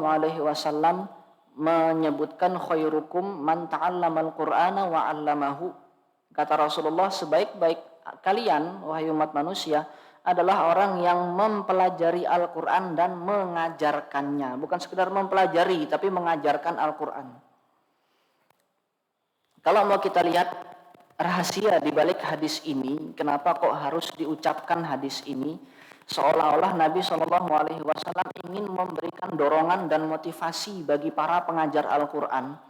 Alaihi Wasallam menyebutkan khairukum man ta'allamal Qur'ana wa 'allamahu. Kata Rasulullah, sebaik-baik kalian wahai umat manusia adalah orang yang mempelajari Al-Qur'an dan mengajarkannya. Bukan sekedar mempelajari tapi mengajarkan Al-Qur'an. Kalau mau kita lihat rahasia di balik hadis ini, kenapa kok harus diucapkan hadis ini? Seolah-olah Nabi Shallallahu Alaihi Wasallam ingin memberikan dorongan dan motivasi bagi para pengajar Al-Quran.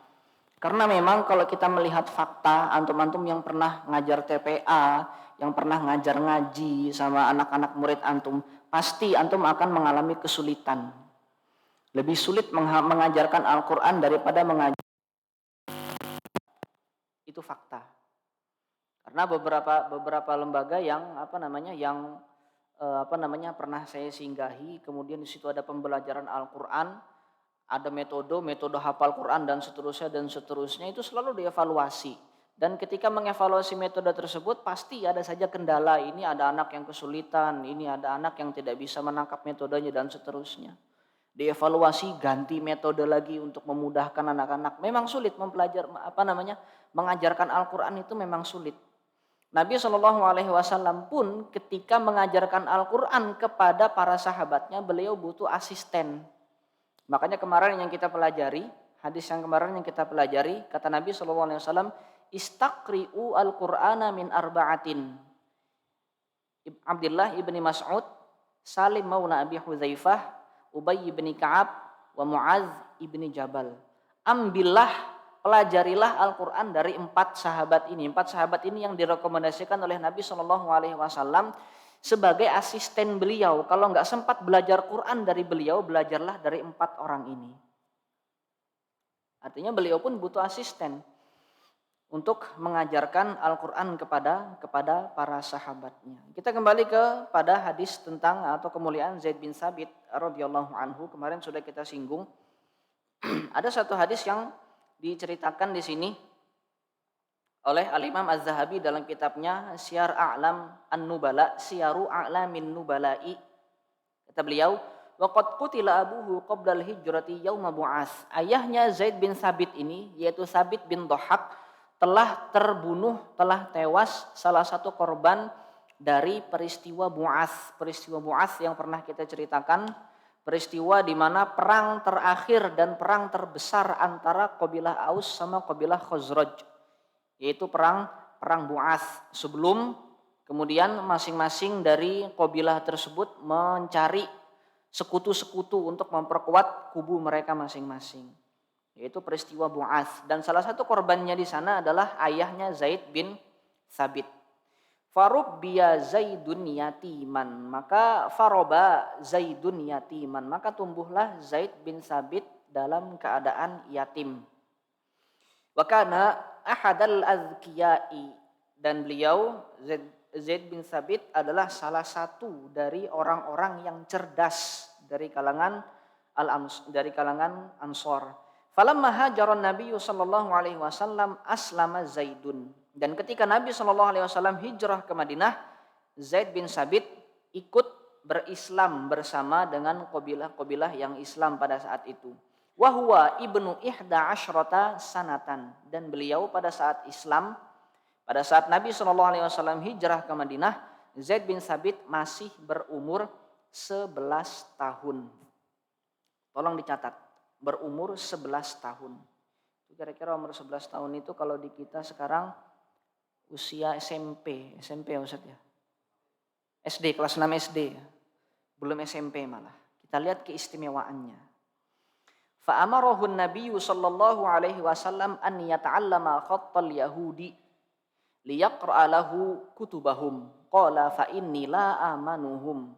Karena memang kalau kita melihat fakta, antum-antum yang pernah ngajar TPA, yang pernah ngajar ngaji sama anak-anak murid antum, pasti antum akan mengalami kesulitan. Lebih sulit mengajarkan Al-Quran daripada mengajar. Itu fakta. Karena beberapa lembaga yang pernah saya singgahi, kemudian di situ ada pembelajaran Al-Qur'an, ada metode hafal Quran dan seterusnya itu selalu dievaluasi. Dan ketika mengevaluasi metode tersebut pasti ada saja kendala, ini ada anak yang kesulitan, ini ada anak yang tidak bisa menangkap metodenya dan seterusnya. Dievaluasi, ganti metode lagi untuk memudahkan anak-anak. Memang sulit mengajarkan Al-Qur'an itu memang sulit. Nabi Shallallahu Alaihi Wasallam pun ketika mengajarkan Al-Quran kepada para sahabatnya, beliau butuh asisten. Makanya kemarin yang kita pelajari, hadis yang kemarin yang kita pelajari, kata Nabi Shallallahu Alaihi Wasallam, istaqri'u al-Qur'ana min arba'atin. Abdullah ibni Mas'ud, Salim maula Abi Hudzaifah, Ubay ibni Ka'ab, wa Mu'adz ibni Jabal. Ambillah, pelajarilah Al-Quran dari 4 sahabat ini. 4 sahabat ini yang direkomendasikan oleh Nabi Shallallahu Alaihi Wasallam sebagai asisten beliau. Kalau nggak sempat belajar Quran dari beliau, belajarlah dari 4 orang ini. Artinya beliau pun butuh asisten untuk mengajarkan Al-Quran kepada para sahabatnya. Kita kembali kepada hadis tentang atau kemuliaan Zaid bin Tsabit radhiyallahu anhu. Kemarin sudah kita singgung. Ada satu hadis yang diceritakan di sini oleh Al-Imam Az-Zahabi dalam kitabnya Syiar A'lam An-Nubala, Syiaru A'lamin Nubala'i. Kata beliau, waqad qutila abuhu qabla al-hijrati yauma bu'ats. Ayahnya Zaid bin Tsabit ini, yaitu Tsabit bin Dhahhak, telah terbunuh, telah tewas salah satu korban dari peristiwa Bu'ats. Peristiwa Bu'ats yang pernah kita ceritakan, peristiwa di mana perang terakhir dan perang terbesar antara kabilah Aus sama kabilah Khazraj, yaitu perang Bu'ats. Sebelum kemudian masing-masing dari kabilah tersebut mencari sekutu-sekutu untuk memperkuat kubu mereka masing-masing, yaitu peristiwa Bu'ats. Dan salah satu korbannya di sana adalah ayahnya Zaid bin Tsabit. Farubbiya Zaidun yatiman, maka faroba Zaidun yatiman, maka tumbuhlah Zaid bin Tsabit dalam keadaan yatim. Wa kana ahadal azkiyai, dan beliau Zaid bin Tsabit adalah salah satu dari orang-orang yang cerdas dari kalangan Ansor. Falamma hajaran Nabi sallallahu alaihi wasallam aslama Zaidun. Dan ketika Nabi sallallahu alaihi wasallam hijrah ke Madinah, Zaid bin Tsabit ikut berislam bersama dengan kabilah-kabilah yang Islam pada saat itu. Wa huwa ibnu 11 sanatan, dan beliau pada saat Islam, pada saat Nabi sallallahu alaihi wasallam hijrah ke Madinah, Zaid bin Tsabit masih berumur 11 tahun. Tolong dicatat, berumur 11 tahun. Kira-kira umur 11 tahun itu kalau di kita sekarang usia SMP ya Ustaz ya. SD, kelas 6 SD. Belum SMP malah. Kita lihat keistimewaannya. Fa amarahu an-nabiyyu sallallahu alaihi wasallam an yata'allama khattal yahudi liyaqra'a lahu kutubahum. Qala fa inni la amanuhum.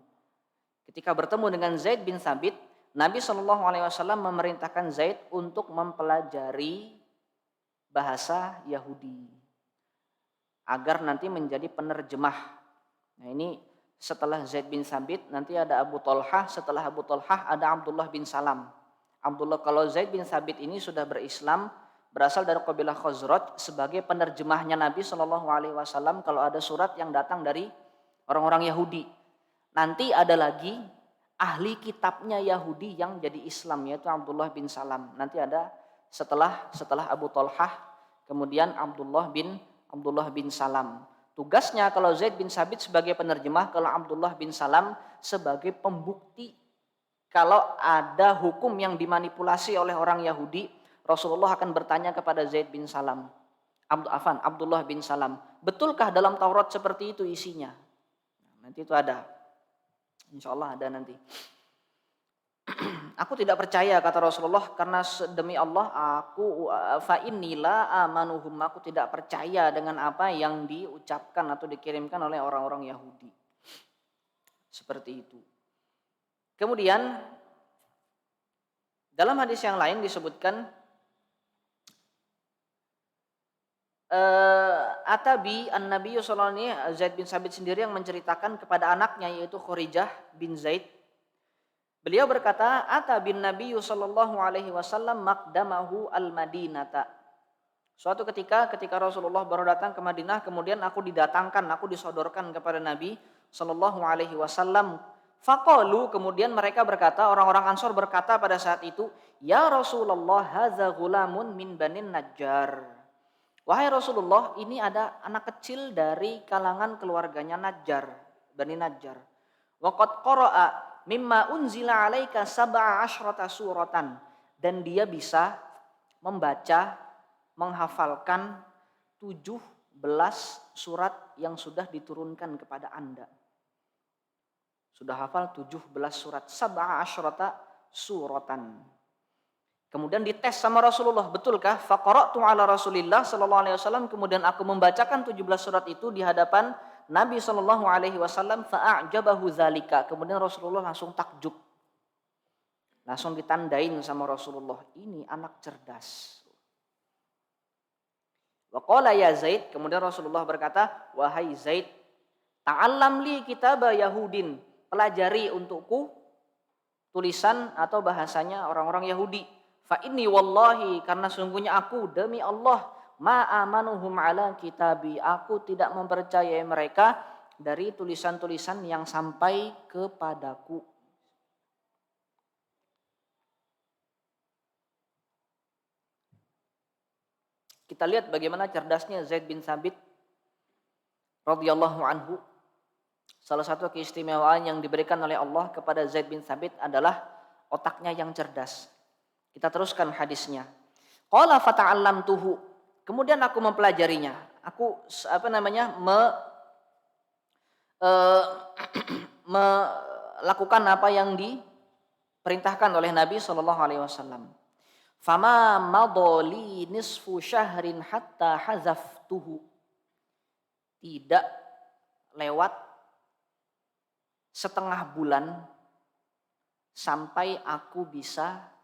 Ketika bertemu dengan Zaid bin Tsabit, Nabi Shallallahu Alaihi Wasallam memerintahkan Zaid untuk mempelajari bahasa Yahudi agar nanti menjadi penerjemah. Nah ini setelah Zaid bin Tsabit nanti ada Abu Thalhah, setelah Abu Thalhah ada Abdullah bin Salam. Kalau Zaid bin Tsabit ini sudah berislam, berasal dari kabilah Khazraj, sebagai penerjemahnya Nabi Shallallahu Alaihi Wasallam kalau ada surat yang datang dari orang-orang Yahudi. Nanti ada lagi ahli kitabnya Yahudi yang jadi Islam, yaitu Abdullah bin Salam. Nanti ada setelah Abu Thalhah, kemudian Abdullah bin Salam. Tugasnya kalau Zaid bin Sabit sebagai penerjemah, kalau Abdullah bin Salam sebagai pembukti. Kalau ada hukum yang dimanipulasi oleh orang Yahudi, Rasulullah akan bertanya kepada Zaid bin Salam, Abdullah bin Salam, betulkah dalam Taurat seperti itu isinya? Nanti itu ada, insya Allah ada nanti. Aku tidak percaya, kata Rasulullah, karena demi Allah aku fa innila amanuhum, aku tidak percaya dengan apa yang diucapkan atau dikirimkan oleh orang-orang Yahudi. Seperti itu. Kemudian dalam hadis yang lain disebutkan Atabi an-Nabi sallallahu alaihi wasallam, Zaid bin Sabit sendiri yang menceritakan kepada anaknya yaitu Khurijah bin Zaid. Beliau berkata, Ata bin Nabi sallallahu alaihi wasallam maqdamahu al-Madinata. Suatu ketika Rasulullah baru datang ke Madinah, kemudian aku disodorkan kepada Nabi sallallahu alaihi wasallam. Faqalu, kemudian mereka berkata, orang-orang Ansor berkata pada saat itu, ya Rasulullah, hadza ghulamun min Banin Najjar. Wahai Rasulullah, ini ada anak kecil dari kalangan keluarganya Najjar, Bani Najjar. Wa qad qara'a mimma unzila 'alaika sab'a asyrata suratan, dan dia bisa membaca, menghafalkan 17 surat yang sudah diturunkan kepada Anda. Sudah hafal 17 surat, sab'a asyrata suratan. Kemudian dites sama Rasulullah, betulkah? Faqara'tu ala Rasulillah sallallahu alaihi wasallam, kemudian aku membacakan 17 surat itu di hadapan Nabi sallallahu alaihi wasallam, fa'ajabahu dzalika. Kemudian Rasulullah langsung takjub. Langsung ditandain sama Rasulullah, ini anak cerdas. Wa qala ya Zaid, kemudian Rasulullah berkata, wahai Zaid, ta'allam li kitaba Yahudin, pelajari untukku tulisan atau bahasanya orang-orang Yahudi. Fa inni wallahi, karena sungguhnya aku demi Allah, ma amanuhum ala kitabi, aku tidak mempercayai mereka dari tulisan-tulisan yang sampai kepadaku. Kita lihat bagaimana cerdasnya Zaid bin Sabit radhiyallahu anhu. Salah satu keistimewaan yang diberikan oleh Allah kepada Zaid bin Sabit adalah otaknya yang cerdas. Kita teruskan hadisnya. Qala fata'allamtuhu. Kemudian aku mempelajarinya. Aku melakukan apa yang diperintahkan oleh Nabi sallallahu alaihi wasallam. Fama madali nisfu syahrin hatta hazaftuhu. Tidak lewat setengah bulan sampai aku bisa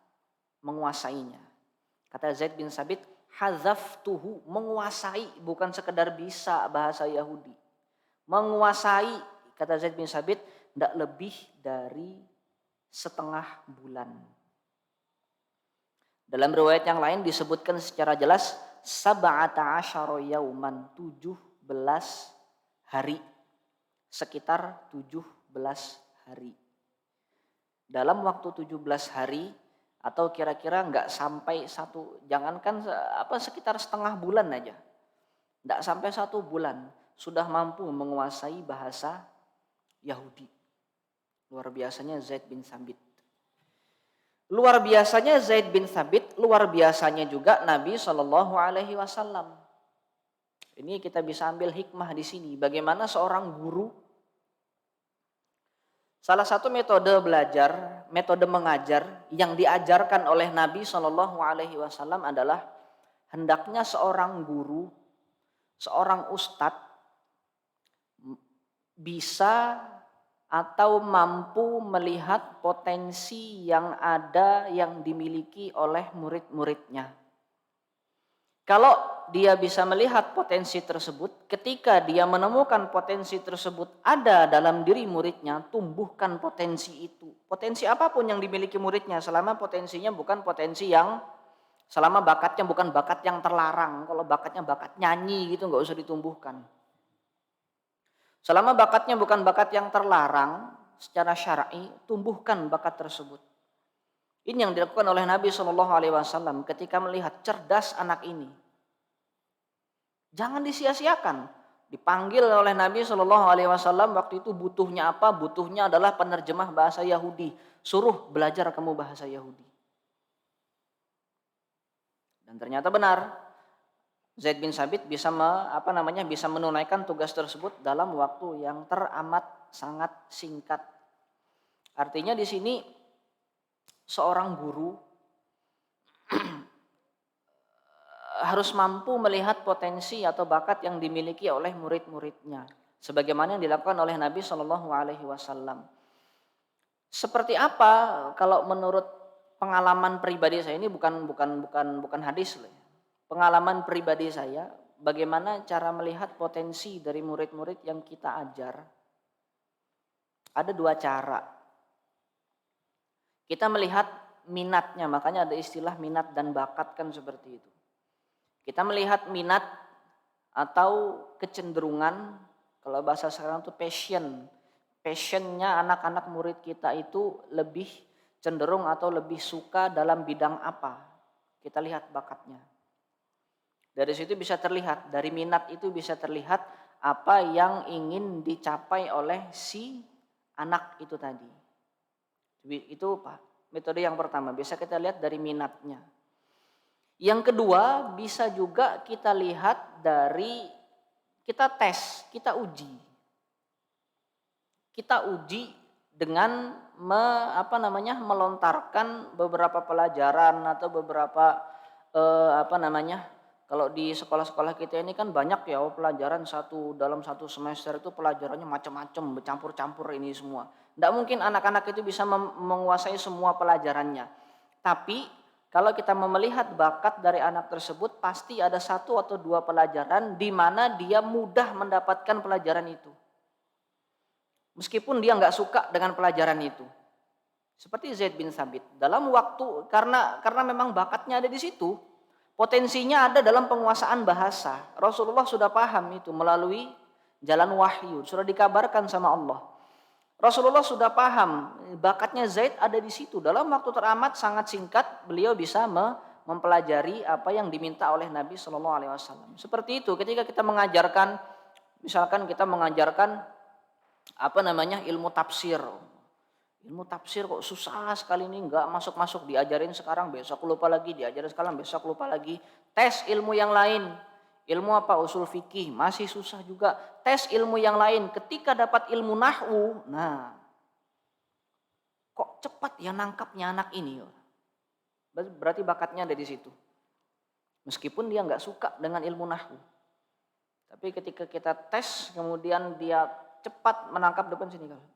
menguasainya. Kata Zaid bin Sabit, hazaftuhu, menguasai, bukan sekedar bisa bahasa Yahudi. Menguasai, kata Zaid bin Sabit, tidak lebih dari setengah bulan. Dalam riwayat yang lain disebutkan secara jelas, sab'ata asyara yauman, 17 hari. Sekitar 17 hari. Dalam waktu 17 hari, atau kira-kira nggak sampai jangankan sekitar setengah bulan aja, nggak sampai 1 bulan sudah mampu menguasai bahasa Yahudi. Luar biasanya Zaid bin Sabit. Luar biasanya Zaid bin Sabit, luar biasanya juga Nabi Shallallahu Alaihi Wasallam. Ini kita bisa ambil hikmah di sini. Bagaimana seorang guru, salah satu metode belajar, metode mengajar yang diajarkan oleh Nabi Shallallahu Alaihi Wasallam adalah hendaknya seorang guru, seorang ustadz bisa atau mampu melihat potensi yang ada yang dimiliki oleh murid-muridnya. Kalau dia bisa melihat potensi tersebut, ketika dia menemukan potensi tersebut ada dalam diri muridnya, tumbuhkan potensi itu. Potensi apapun yang dimiliki muridnya, selama potensinya bukan potensi yang, selama bakatnya bukan bakat yang terlarang. Kalau bakatnya bakat nyanyi gitu, nggak usah ditumbuhkan. Selama bakatnya bukan bakat yang terlarang, secara syar'i, tumbuhkan bakat tersebut. Ini yang dilakukan oleh Nabi SAW ketika melihat cerdas anak ini. Jangan disia-siakan. Dipanggil oleh Nabi SAW waktu itu butuhnya apa? Butuhnya adalah penerjemah bahasa Yahudi. Suruh belajar kamu bahasa Yahudi. Dan ternyata benar. Zaid bin Sabit bisa bisa menunaikan tugas tersebut dalam waktu yang teramat sangat singkat. Artinya di sini seorang guru harus mampu melihat potensi atau bakat yang dimiliki oleh murid-muridnya, sebagaimana yang dilakukan oleh Nabi Shallallahu Alaihi Wasallam. Seperti apa kalau menurut pengalaman pribadi saya, ini bukan hadis loh. Pengalaman pribadi saya, bagaimana cara melihat potensi dari murid-murid yang kita ajar? Ada dua cara. Kita melihat minatnya, makanya ada istilah minat dan bakat kan seperti itu. Kita melihat minat atau kecenderungan, kalau bahasa sekarang itu passionnya anak-anak murid kita itu lebih cenderung atau lebih suka dalam bidang apa. Kita lihat bakatnya. Dari situ bisa terlihat, dari minat itu bisa terlihat apa yang ingin dicapai oleh si anak itu tadi. Itu metode yang pertama, bisa kita lihat dari minatnya. Yang kedua, bisa juga kita lihat dari kita tes, kita uji. Kita uji dengan melontarkan beberapa pelajaran atau beberapa kalau di sekolah-sekolah kita ini kan banyak ya pelajaran dalam satu semester itu pelajarannya macam-macam, bercampur-campur ini semua. Tidak mungkin anak-anak itu bisa menguasai semua pelajarannya. Tapi kalau kita melihat bakat dari anak tersebut, pasti ada satu atau dua pelajaran di mana dia mudah mendapatkan pelajaran itu. Meskipun dia nggak suka dengan pelajaran itu. Seperti Zaid bin Sabit. Dalam waktu, karena memang bakatnya ada di situ. Potensinya ada dalam penguasaan bahasa. Rasulullah sudah paham itu melalui jalan wahyu. Sudah dikabarkan sama Allah. Rasulullah sudah paham bakatnya Zaid ada di situ. Dalam waktu teramat sangat singkat beliau bisa mempelajari apa yang diminta oleh Nabi Shallallahu Alaihi Wasallam. Seperti itu ketika kita mengajarkan, misalkan kita mengajarkan ilmu tafsir. Ilmu tafsir kok susah sekali ini, nggak masuk-masuk, diajarin sekarang besok lupa lagi, diajarin sekarang besok lupa lagi. Tes ilmu yang lain. Ilmu apa? Usul fikih, masih susah juga. Tes ilmu yang lain, ketika dapat ilmu nahwu, nah kok cepat ya nangkapnya anak ini. Berarti bakatnya ada di situ. Meskipun dia nggak suka dengan ilmu nahwu. Tapi ketika kita tes, kemudian dia cepat menangkap, depan sini kalau.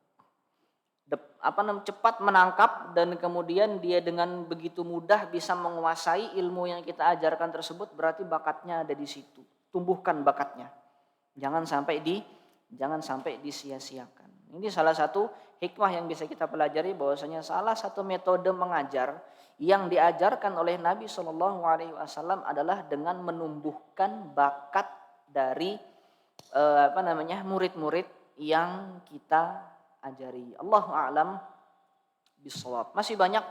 Cepat menangkap dan kemudian dia dengan begitu mudah bisa menguasai ilmu yang kita ajarkan tersebut, berarti bakatnya ada di situ. Tumbuhkan bakatnya. Jangan sampai disia-siakan. Ini salah satu hikmah yang bisa kita pelajari, bahwasanya salah satu metode mengajar yang diajarkan oleh Nabi Shallallahu Alaihi Wasallam adalah dengan menumbuhkan bakat dari murid-murid yang kita ajari. Allahu a'lam bishawab. Masih banyak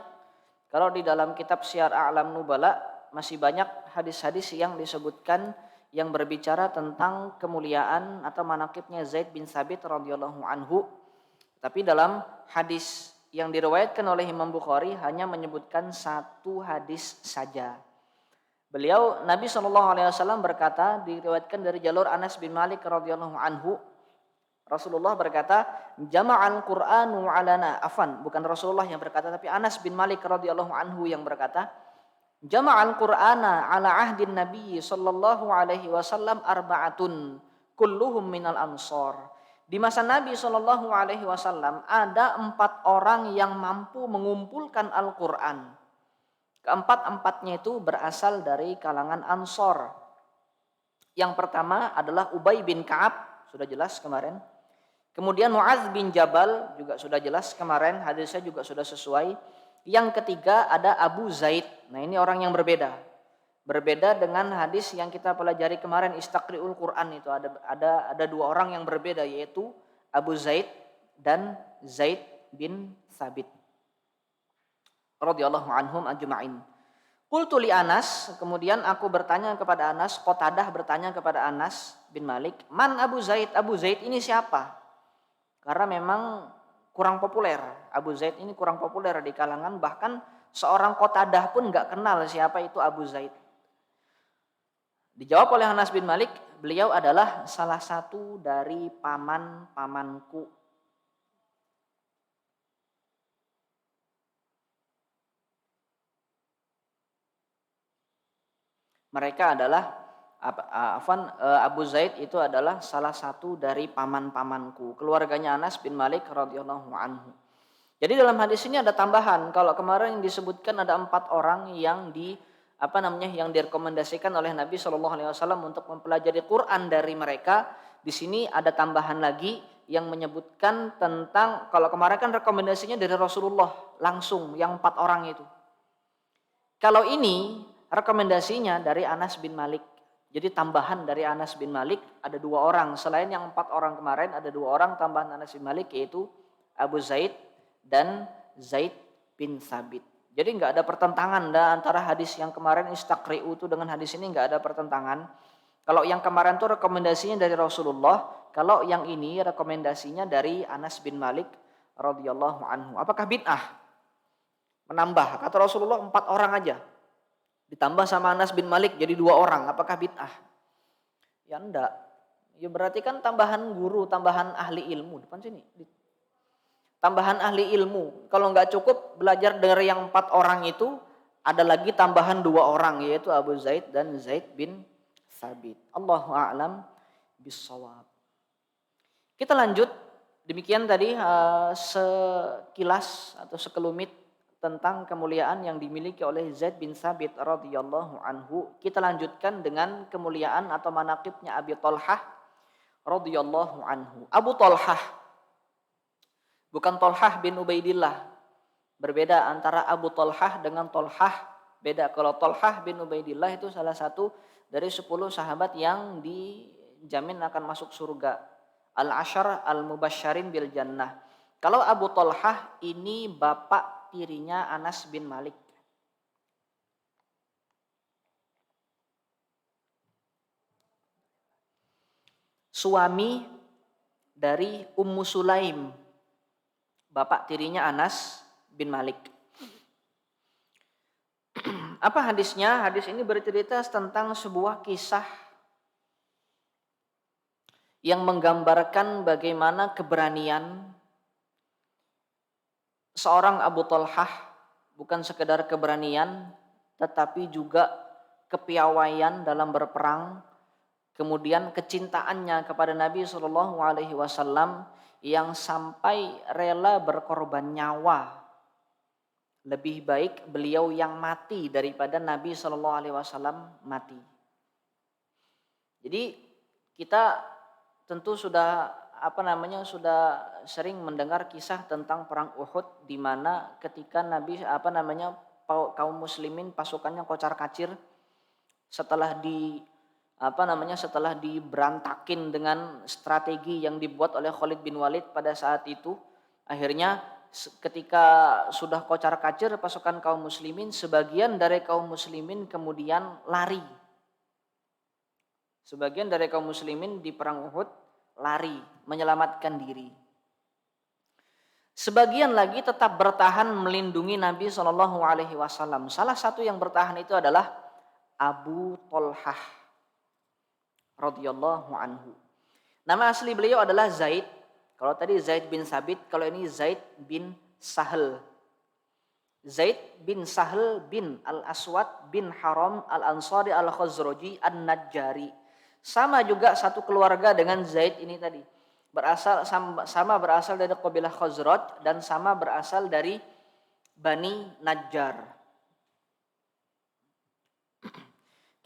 kalau di dalam kitab Syiar A'lam Nubala masih banyak hadis-hadis yang disebutkan yang berbicara tentang kemuliaan atau manaqibnya Zaid bin Sabit radhiyallahu anhu. Tapi dalam hadis yang diriwayatkan oleh Imam Bukhari hanya menyebutkan satu hadis saja. Beliau Nabi SAW berkata, diriwayatkan dari jalur Anas bin Malik radhiyallahu anhu, Rasulullah berkata, jama'al Qur'anu alana. Bukan Rasulullah yang berkata, tapi Anas bin Malik radhiyallahu anhu yang berkata, jama'al Qur'ana ala ahdin Nabi sallallahu alaihi wasallam arba'atun kulluhum minal ansor. Di masa Nabi sallallahu alaihi wasallam ada 4 orang yang mampu mengumpulkan Al-Qur'an. Keempat-empatnya itu berasal dari kalangan Ansor. Yang pertama adalah Ubay bin Ka'ab, sudah jelas kemarin. Kemudian Mu'adz bin Jabal, juga sudah jelas kemarin, hadisnya juga sudah sesuai. Yang ketiga ada Abu Zaid. Nah ini orang yang berbeda. Berbeda dengan hadis yang kita pelajari kemarin, Istaqri'ul Quran itu. Ada 2 orang yang berbeda, yaitu Abu Zaid dan Zaid bin Thabit radhiyallahu anhum ajma'in. Qultu li Anas, kemudian aku bertanya kepada Anas, Qatadah bertanya kepada Anas bin Malik, man Abu Zaid? Abu Zaid ini siapa? Karena memang kurang populer. Abu Zaid ini kurang populer di kalangan, bahkan seorang Qatadah pun nggak kenal siapa itu Abu Zaid. Dijawab oleh Anas bin Malik, beliau adalah salah satu dari paman-pamanku. Mereka adalah Abu Zaid itu adalah salah satu dari paman-pamanku, keluarganya Anas bin Malik radhiyallahu anhu. Jadi dalam hadis ini ada tambahan. Kalau kemarin disebutkan ada 4 orang yang yang direkomendasikan oleh Nabi Shallallahu Alaihi Wasallam untuk mempelajari Quran dari mereka. Di sini ada tambahan lagi yang menyebutkan tentang, kalau kemarin kan rekomendasinya dari Rasulullah langsung yang 4 orang itu. Kalau ini rekomendasinya dari Anas bin Malik. Jadi tambahan dari Anas bin Malik ada 2 orang. Selain yang 4 orang kemarin ada 2 orang tambahan Anas bin Malik, yaitu Abu Zaid dan Zaid bin Thabit. Jadi nggak ada pertentangan antara hadis yang kemarin istaqri'u itu dengan hadis ini, nggak ada pertentangan. Kalau yang kemarin itu rekomendasinya dari Rasulullah, kalau yang ini rekomendasinya dari Anas bin Malik radhiyallahu anhu. Apakah bid'ah? Menambah, kata Rasulullah 4 orang aja. Ditambah sama Anas bin Malik jadi 2 orang. Apakah bid'ah? Ya enggak. Ya berarti kan tambahan guru, tambahan ahli ilmu. Depan sini. Tambahan ahli ilmu. Kalau enggak cukup belajar dari yang 4 orang itu, ada lagi tambahan 2 orang, yaitu Abu Zaid dan Zaid bin Thabit. Allahu a'lam bissawab. Kita lanjut. Demikian tadi sekilas atau sekelumit tentang kemuliaan yang dimiliki oleh Zaid bin Thabit radhiyallahu anhu. Kita lanjutkan dengan kemuliaan atau manaqibnya Abi Thalhah radhiyallahu anhu. Abu Thalhah, bukan Thalhah bin Ubaidillah. Berbeda antara Abu Thalhah dengan Thalhah. Beda. Kalau Thalhah bin Ubaidillah itu salah satu dari 10 sahabat yang dijamin akan masuk surga. Al-Ashar al-Mubasysyarin bil Jannah. Kalau Abu Thalhah ini bapak tirinya Anas bin Malik. Suami dari Ummu Sulaim. Bapak tirinya Anas bin Malik. Apa hadisnya? Hadis ini bercerita tentang sebuah kisah yang menggambarkan bagaimana keberanian seorang Abu Thalhah, bukan sekedar keberanian, tetapi juga kepiawaian dalam berperang, kemudian kecintaannya kepada Nabi Shallallahu Alaihi Wasallam yang sampai rela berkorban nyawa. Lebih baik beliau yang mati daripada Nabi Shallallahu Alaihi Wasallam mati. Jadi kita tentu sudah sudah sering mendengar kisah tentang perang Uhud, di mana ketika Nabi kaum muslimin pasukannya kocar-kacir setelah diberantakin dengan strategi yang dibuat oleh Khalid bin Walid pada saat itu. Akhirnya ketika sudah kocar-kacir pasukan kaum muslimin, sebagian dari kaum muslimin kemudian lari. Sebagian dari kaum muslimin di perang Uhud lari, menyelamatkan diri. Sebagian lagi tetap bertahan melindungi Nabi Shallallahu Alaihi Wasallam. Salah satu yang bertahan itu adalah Abu Thalhah radhiyallahu anhu. Nama asli beliau adalah Zaid. Kalau tadi Zaid bin Thabit, kalau ini Zaid bin Sahl. Zaid bin Sahl bin Al-Aswad bin Haram Al-Ansari Al-Khazraji An-Najjari. Sama juga satu keluarga dengan Zaid ini tadi. Sama berasal dari kabilah Khazraj dan sama berasal dari Bani Najjar.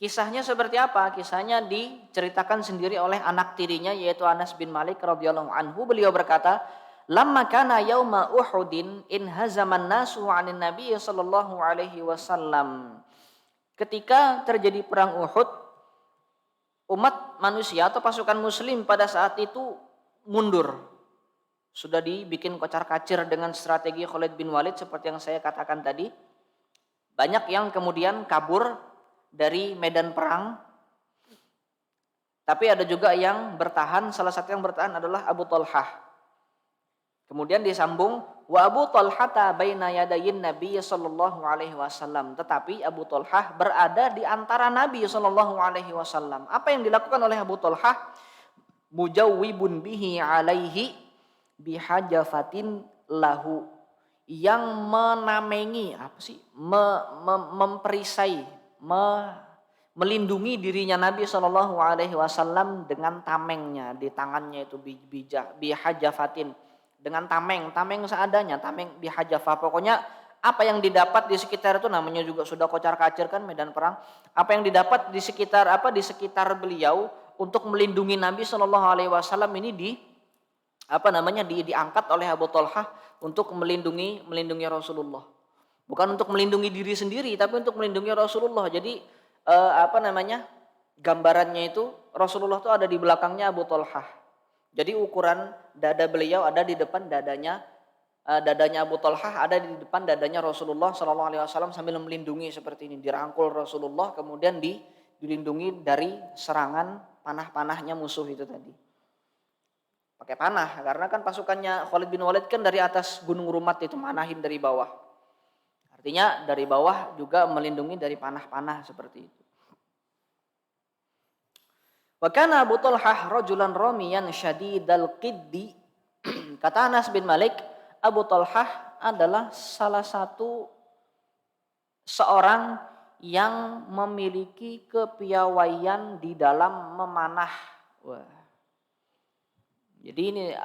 Kisahnya seperti apa? Kisahnya diceritakan sendiri oleh anak tirinya, yaitu Anas bin Malik radhiyallahu anhu. Beliau berkata, "Lamma kana yauma Uhudin in hazaman nasu 'anin Nabi sallallahu alaihi wasallam." Ketika terjadi perang Uhud, umat manusia atau pasukan muslim pada saat itu mundur. sudah dibikin kocar-kacir dengan strategi Khalid bin Walid seperti yang saya katakan tadi. Banyak yang kemudian kabur dari medan perang, tapi ada juga yang bertahan. Salah satu yang bertahan adalah Abu Talhah. Kemudian disambung, wa Abu Talhata baina yadayin Nabi sallallahu alaihi wasallam. Tetapi Abu Talhah berada di antara Nabi sallallahu alaihi wasallam. Apa yang dilakukan oleh Abu Talhah? Mujawwibun bihi alaihi bihajafatin lahu, yang menamengi memperisai, melindungi dirinya Nabi Shallallahu Alaihi Wasallam dengan tamengnya di tangannya itu bihajafatin, dengan tameng seadanya, tameng bihajafa. Pokoknya apa yang didapat di sekitar itu, namanya juga sudah kocar-kacir kan medan perang. Apa yang didapat di sekitar di sekitar beliau untuk melindungi Nabi Shallallahu Alaihi Wasallam ini diangkat oleh Abu Talhah untuk melindungi Rasulullah. Bukan untuk melindungi diri sendiri, tapi untuk melindungi Rasulullah. Jadi gambarannya itu Rasulullah itu ada di belakangnya Abu Talhah. Jadi ukuran dada beliau ada di depan dadanya Abu Talhah ada di depan dadanya Rasulullah Shallallahu Alaihi Wasallam, sambil melindungi seperti ini, dirangkul Rasulullah, kemudian dilindungi dari serangan panah-panahnya musuh itu tadi. Pakai panah, karena kan pasukannya Khalid bin Walid kan dari atas Gunung Rumat itu manahin dari bawah. Artinya dari bawah juga melindungi dari panah-panah seperti itu. Wa kana Abu Talhah rajulan ramiyan syadidal qiddi. Kata Anas bin Malik, Abu Talhah adalah salah satu seorang yang memiliki kepiawaian di dalam memanah. Wah. Jadi ini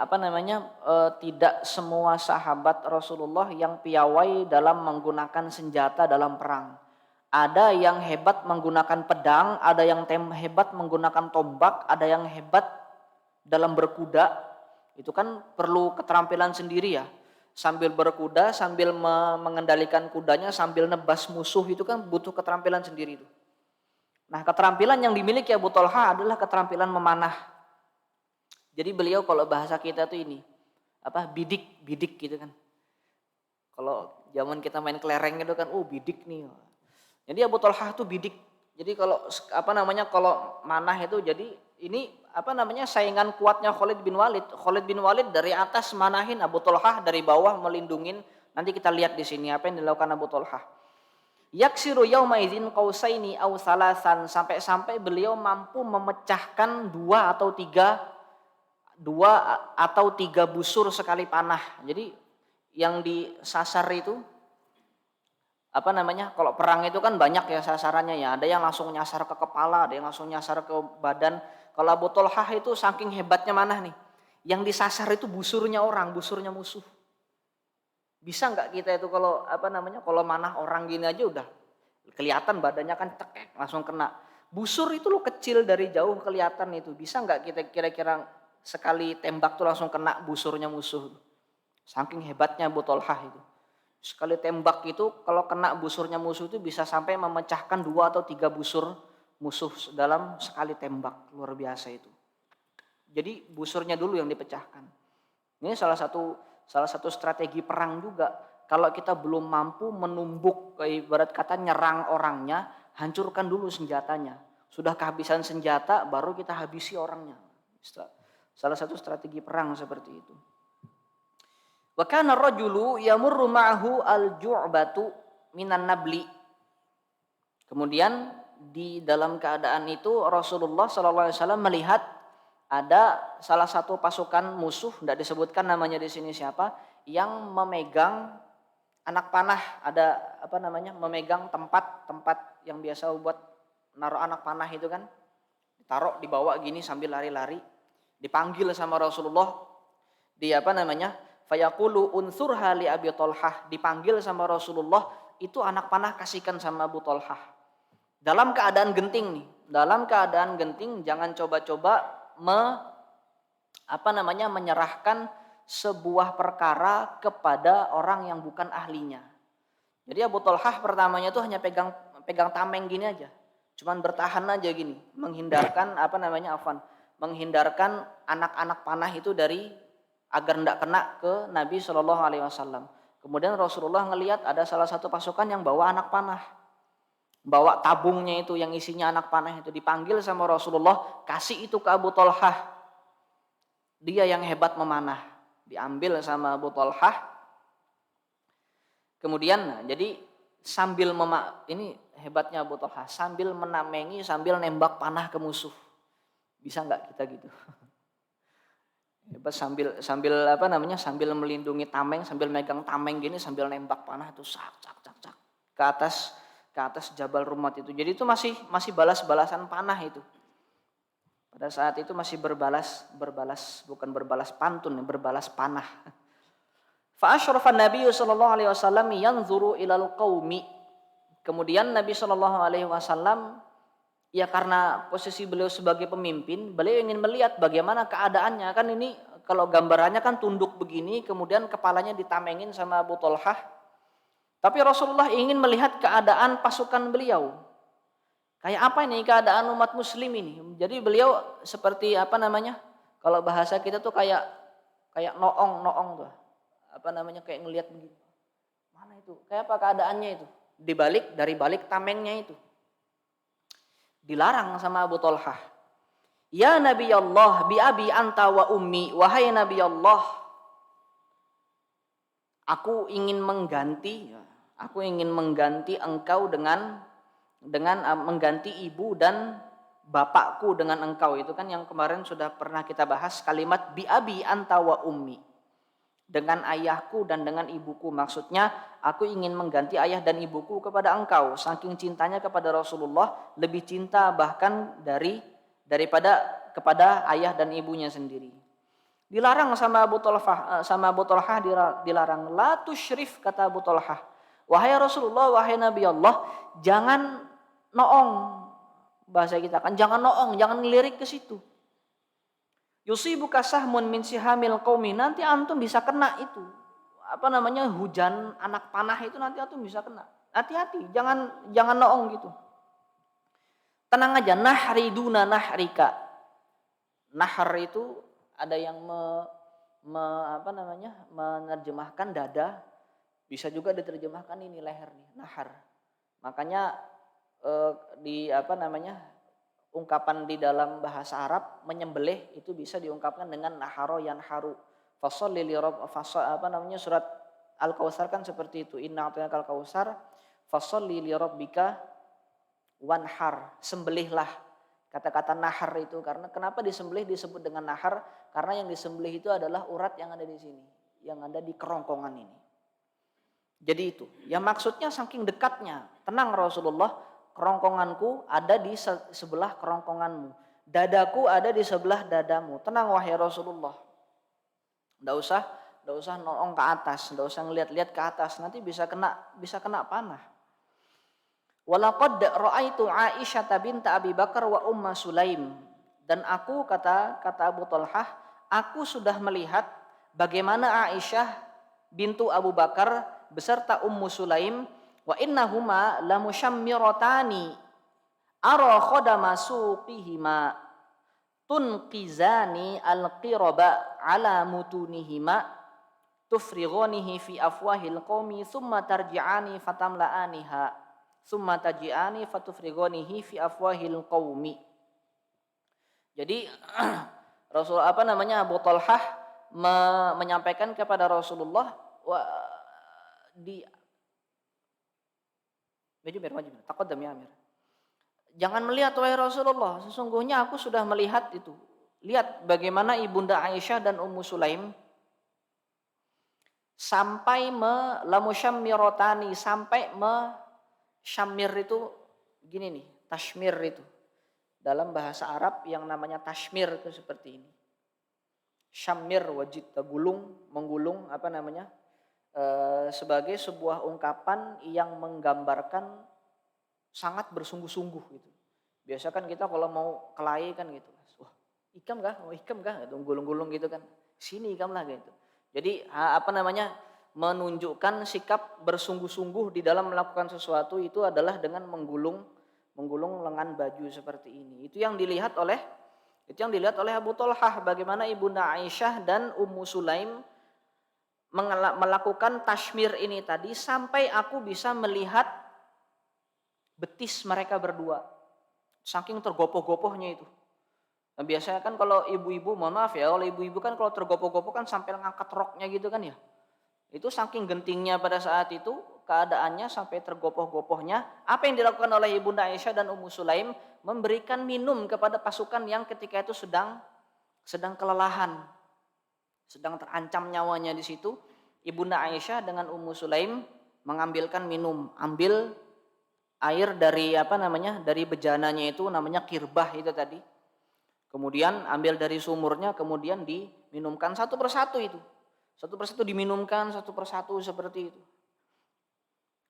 tidak semua sahabat Rasulullah yang piawai dalam menggunakan senjata dalam perang. Ada yang hebat menggunakan pedang, ada yang hebat menggunakan tombak, ada yang hebat dalam berkuda. Itu kan perlu keterampilan sendiri ya. Sambil berkuda, sambil mengendalikan kudanya, sambil nebas musuh, itu kan butuh keterampilan sendiri itu. Nah, keterampilan yang dimiliki Abu Talhah adalah keterampilan memanah. Jadi beliau kalau bahasa kita tuh ini bidik gitu kan. Kalau zaman kita main kelereng itu kan, bidik nih. Jadi Abu Talhah tuh bidik. Jadi kalau kalau manah itu, jadi ini saingan kuatnya Khalid bin Walid. Khalid bin Walid dari atas manahin, Abu Talhah dari bawah melindungin. Nanti kita lihat di sini apa yang dilakukan Abu Talhah. Yaksiru yauma idzin qausaini aw salasan, sampai beliau mampu memecahkan dua atau tiga busur sekali panah. Jadi yang disasar itu kalau perang itu kan banyak ya sasarannya ya. Ada yang langsung nyasar ke kepala, ada yang langsung nyasar ke badan. Kalau Abu Talhah itu saking hebatnya manah nih, yang disasar itu busurnya orang, busurnya musuh. Bisa nggak kita itu kalau kalau manah orang gini aja udah kelihatan badannya kan tekek, langsung kena. Busur itu lo kecil dari jauh kelihatan itu. Bisa nggak kita kira-kira sekali tembak tuh langsung kena busurnya musuh? Saking hebatnya Abu Talhah itu. Sekali tembak itu kalau kena busurnya musuh itu bisa sampai memecahkan 2 atau 3 busur musuh dalam sekali tembak. Luar biasa itu. Jadi busurnya dulu yang dipecahkan. Ini salah satu strategi perang juga. Kalau kita belum mampu menumbuk, ibarat kata nyerang orangnya, hancurkan dulu senjatanya. Sudah kehabisan senjata, baru kita habisi orangnya. Salah satu strategi perang seperti itu. Wa kana rajulu yamurru ma'ahu al-ju'batu minan nabli. Kemudian di dalam keadaan itu Rasulullah sallallahu alaihi wasallam melihat ada salah satu pasukan musuh, tidak disebutkan namanya di sini siapa, yang memegang anak panah, memegang tempat yang biasa buat naruh anak panah itu kan. Ditaruh dibawa gini sambil lari-lari. Dipanggil sama Rasulullah, fayaqulu unsurha li Abi Talhah, dipanggil sama Rasulullah, itu anak panah kasihkan sama Abu Talhah. Dalam keadaan genting nih, jangan coba-coba menyerahkan sebuah perkara kepada orang yang bukan ahlinya. Jadi Abu Talhah pertamanya tuh hanya pegang tameng gini aja, cuman bertahan aja gini, menghindarkan anak-anak panah itu dari agar tidak kena ke Nabi Shallallahu Alaihi Wasallam. Kemudian Rasulullah ngelihat ada salah satu pasukan yang bawa anak panah, bawa tabungnya itu yang isinya anak panah itu, dipanggil sama Rasulullah, kasih itu ke Abu Thalhah, dia yang hebat memanah. Diambil sama Abu Thalhah. Kemudian jadi sambil ini hebatnya Abu Thalhah, sambil menamengi, sambil nembak panah ke musuh. Bisa nggak kita gitu? Hebat, sambil apa namanya, sambil melindungi tameng, sambil megang tameng gini, sambil nembak panah tuh sak ke atas Jabal Rumat itu. Jadi itu masih balas-balasan panah itu. Pada saat itu masih berbalas bukan berbalas pantun, berbalas panah. Fa asyrafa Nabi sallallahu alaihi wasallam yanzuru ilal qaumi. Kemudian Nabi sallallahu alaihi wasallam, ya karena posisi beliau sebagai pemimpin, beliau ingin melihat bagaimana keadaannya. Kan ini kalau gambarannya kan tunduk begini, kemudian kepalanya ditamengin sama Abu Thalhah. Tapi Rasulullah ingin melihat keadaan pasukan beliau. Kayak apa ini keadaan umat muslim ini? Jadi beliau seperti apa namanya? Kalau bahasa kita tuh kayak noong tuh. Apa namanya, kayak ngelihat begitu. Mana itu? Kayak apa keadaannya itu? Dari balik tamengnya itu. Dilarang sama Abu Thalhah. Ya Nabi Allah, bi abi anta wa ummi, wahai Nabi Allah, aku ingin mengganti engkau dengan mengganti ibu dan bapakku dengan engkau. Itu kan yang kemarin sudah pernah kita bahas, kalimat bi abi anta wa ummi, dengan ayahku dan dengan ibuku. Maksudnya aku ingin mengganti ayah dan ibuku kepada engkau. Saking cintanya kepada Rasulullah, lebih cinta bahkan daripada kepada ayah dan ibunya sendiri. Dilarang sama Abu Thalhah, dilarang. La tusyrif, kata Abu Thalhah. Wahai Rasulullah, wahai Nabi Allah, jangan noong. Bahasa kita kan jangan noong, jangan ngelirik ke situ. Yusibuka sahmun min sihamil qaumi, nanti antum bisa kena itu. Apa namanya, hujan anak panah itu nanti antum bisa kena. Hati-hati, jangan noong gitu. Tenang aja, nahri duna nahrika. Nahr itu ada yang menerjemahkan dada, bisa juga diterjemahkan ini leher nih, nahar. Makanya ungkapan di dalam bahasa Arab menyembelih itu bisa diungkapkan dengan naharo yanharu. Fasholli li surat Al-Kautsar kan seperti itu. Inna a'tainakal kautsar fasholli li rabbika wanhar. Sembelihlah. Kata-kata nahar itu karena kenapa disembelih disebut dengan nahar? Karena yang disembelih itu adalah urat yang ada di sini, yang ada di kerongkongan ini. Jadi itu. Yang maksudnya saking dekatnya. Tenang Rasulullah, kerongkonganku ada di sebelah kerongkonganmu. Dadaku ada di sebelah dadamu. Tenang wahai Rasulullah. Enggak usah nolong ke atas, enggak usah ngeliat-liat ke atas, nanti bisa kena panah. Walaqad ra'aitu Aisyah binta Abi Bakar wa Umma Sulaim. Dan aku kata Abu Thalhah, aku sudah melihat bagaimana Aisyah bintu Abu Bakar beserta Ummu Sulaim, wa innahuma lamushammiratani ara khadama suqihima tunqizani alqiraba ala mutunihima tufrighanihi fi afwahil qaumi thumma tarji'ani fatamla'aniha thumma taji'ani fatufrighanihi fi afwahil qaumi. Jadi Rasul Abu Thalhah menyampaikan kepada Rasulullah taqaddam ya Amir. Jangan melihat wahai Rasulullah, sesungguhnya aku sudah melihat itu. Lihat bagaimana ibunda Aisyah dan Ummu Sulaim sampai lamushammirotani, sampai syammir itu gini nih, tashmir itu. Dalam bahasa Arab yang namanya tashmir itu seperti ini. Syammir wajib menggulung sebagai sebuah ungkapan yang menggambarkan sangat bersungguh-sungguh gitu. Biasa kan kita kalau mau kelahi kan gitu. Wah, ikam kah? Mau ikam kah? Gitu, gulung-gulung gitu kan. Sini ikam lah gitu. Jadi menunjukkan sikap bersungguh-sungguh di dalam melakukan sesuatu itu adalah dengan menggulung lengan baju seperti ini. Itu yang dilihat oleh Itu yang dilihat oleh Abu Thalhah, bagaimana Ibunda Aisyah dan Ummu Sulaim melakukan tashmir ini tadi sampai aku bisa melihat betis mereka berdua. Saking tergopoh-gopohnya itu. Nah, biasanya kan kalau ibu-ibu, mohon maaf ya, kalau ibu-ibu kan kalau tergopoh-gopoh kan sampai ngangkat roknya gitu kan ya. Itu saking gentingnya pada saat itu, keadaannya sampai tergopoh-gopohnya. Apa yang dilakukan oleh Ibunda Aisyah dan Ummu Sulaim? Memberikan minum kepada pasukan yang ketika itu sedang kelelahan, sedang terancam nyawanya di situ. Ibunda Aisyah dengan Ummu Sulaim mengambilkan minum, ambil air dari dari bejananya itu namanya kirbah itu tadi. Kemudian ambil dari sumurnya, kemudian diminumkan satu persatu itu. Satu persatu diminumkan, satu persatu seperti itu.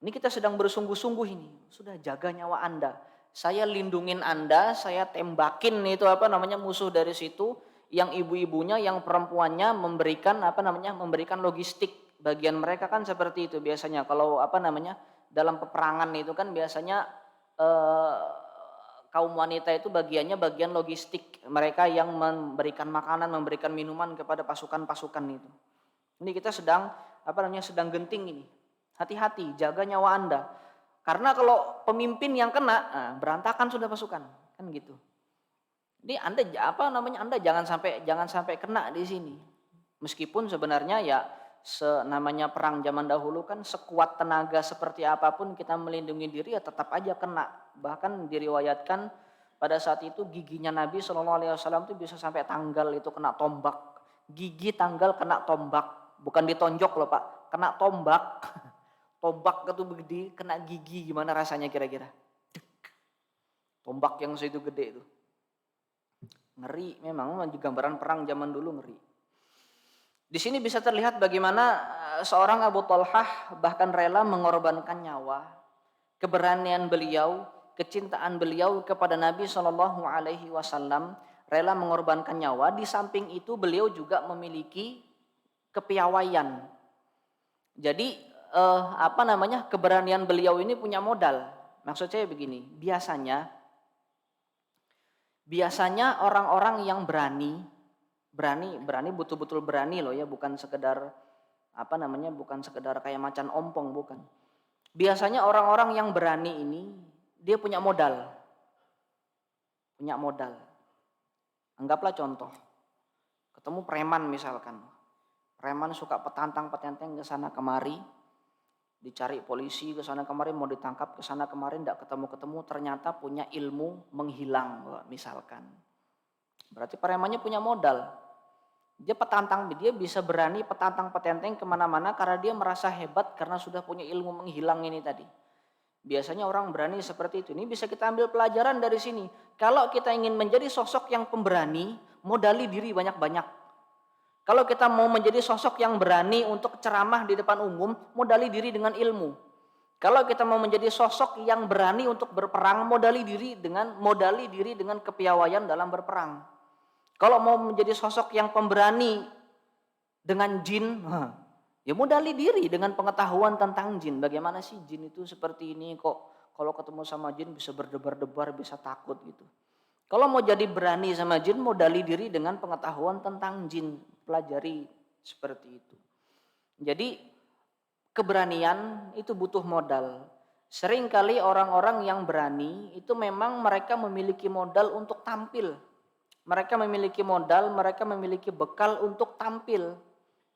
Ini kita sedang bersungguh-sungguh ini. Sudah jaga nyawa Anda. Saya lindungin Anda, saya tembakin itu musuh dari situ. Yang ibu-ibunya, yang perempuannya memberikan logistik. Bagian mereka kan seperti itu biasanya. Kalau dalam peperangan itu kan biasanya kaum wanita itu bagian logistik. Mereka yang memberikan makanan, memberikan minuman kepada pasukan-pasukan itu. Ini kita sedang genting ini. Hati-hati, jaga nyawa Anda. Karena kalau pemimpin yang kena, berantakan sudah pasukan, kan gitu. Ini Anda jangan sampai kena di sini. Meskipun sebenarnya ya namanya perang zaman dahulu kan sekuat tenaga seperti apapun kita melindungi diri ya tetap aja kena. Bahkan diriwayatkan pada saat itu giginya Nabi SAW itu bisa sampai tanggal itu kena tombak. Gigi tanggal kena tombak, bukan ditonjok loh Pak, kena tombak. Tombak itu gede, kena gigi, gimana rasanya kira-kira? Tombak yang segitu gede itu. Ngeri memang, gambaran perang zaman dulu ngeri. Di sini bisa terlihat bagaimana seorang Abu Thalhah bahkan rela mengorbankan nyawa, keberanian beliau, kecintaan beliau kepada Nabi SAW, rela mengorbankan nyawa. Di samping itu beliau juga memiliki kepiawaian. Jadi keberanian beliau ini punya modal. Maksud saya begini, biasanya orang-orang yang berani betul-betul berani loh ya, bukan sekedar bukan sekedar kayak macan ompong, bukan. Biasanya orang-orang yang berani ini dia punya modal. Anggaplah contoh, ketemu preman misalkan. Preman suka petantang-petenteng ke sana kemari, dicari polisi ke sana kemari, mau ditangkap ke sana kemari, tidak ketemu-ketemu, ternyata punya ilmu menghilang misalkan. Berarti premannya punya modal. Dia petantang, dia bisa berani petantang petenteng kemana-mana karena dia merasa hebat karena sudah punya ilmu menghilang ini tadi. Biasanya orang berani seperti itu. Ini bisa kita ambil pelajaran dari sini. Kalau kita ingin menjadi sosok yang pemberani, modali diri banyak-banyak. Kalau kita mau menjadi sosok yang berani untuk ceramah di depan umum, modali diri dengan ilmu. Kalau kita mau menjadi sosok yang berani untuk berperang, modali diri dengan kepiawaian dalam berperang. Kalau mau menjadi sosok yang pemberani dengan jin, ya modali diri dengan pengetahuan tentang jin. Bagaimana sih jin itu seperti ini, kok kalau ketemu sama jin bisa berdebar-debar, bisa takut gitu. Kalau mau jadi berani sama jin, modali diri dengan pengetahuan tentang jin. Pelajari seperti itu. Jadi keberanian itu butuh modal. Seringkali orang-orang yang berani itu memang mereka memiliki modal untuk tampil. Mereka memiliki modal, mereka memiliki bekal untuk tampil.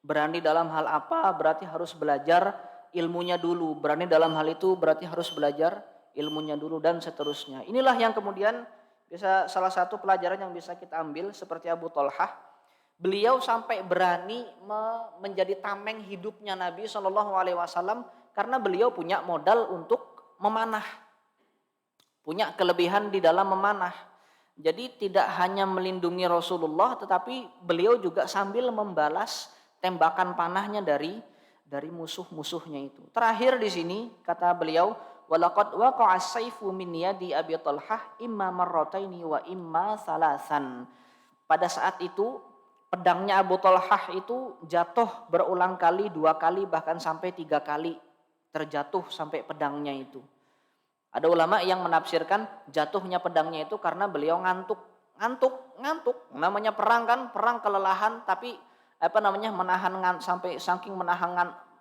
Berani dalam hal apa? Berarti harus belajar ilmunya dulu. Berani dalam hal itu berarti harus belajar ilmunya dulu dan seterusnya. Inilah yang kemudian bisa salah satu pelajaran yang bisa kita ambil seperti Abu Thalhah. Beliau sampai berani menjadi tameng hidupnya Nabi SAW karena beliau punya modal untuk memanah. Punya kelebihan di dalam memanah. Jadi tidak hanya melindungi Rasulullah tetapi beliau juga sambil membalas tembakan panahnya dari musuh-musuhnya itu. Terakhir di sini kata beliau, walaqad waqa'a as-sayfu min yadi Abi Thalhah imma marrataini wa imma salasan. Pada saat itu pedangnya Abu Thalhah itu jatuh berulang kali, 2 kali, bahkan sampai 3 kali terjatuh sampai pedangnya itu. Ada ulama yang menafsirkan jatuhnya pedangnya itu karena beliau ngantuk ngantuk. Namanya perang kan, perang kelelahan, tapi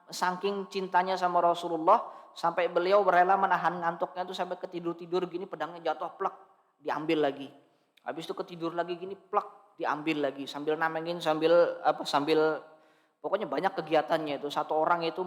saking cintanya sama Rasulullah sampai beliau rela menahan ngantuknya itu sampai ketidur gini, pedangnya jatuh plek, diambil lagi. Habis itu ketidur lagi gini plek, diambil lagi sambil namengin sambil pokoknya banyak kegiatannya itu. Satu orang itu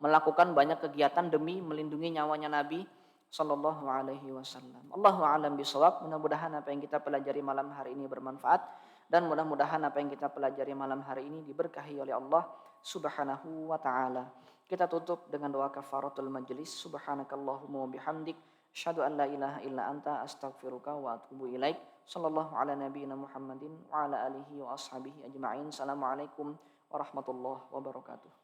melakukan banyak kegiatan demi melindungi nyawanya Nabi sallallahu alaihi wasallam. Allahu a'lam bishawab. Mudah-mudahan apa yang kita pelajari malam hari ini bermanfaat dan mudah-mudahan apa yang kita pelajari malam hari ini diberkahi oleh Allah Subhanahu wa taala. Kita tutup dengan doa kafaratul majlis. Subhanakallahumma wa bihamdik asyhadu an la ilaha illa anta astaghfiruka wa atubu ilaik. Sallallahu ala nabiyyina Muhammadin wa ala alihi wa ashabihi ajma'in. Assalamualaikum warahmatullahi wabarakatuh.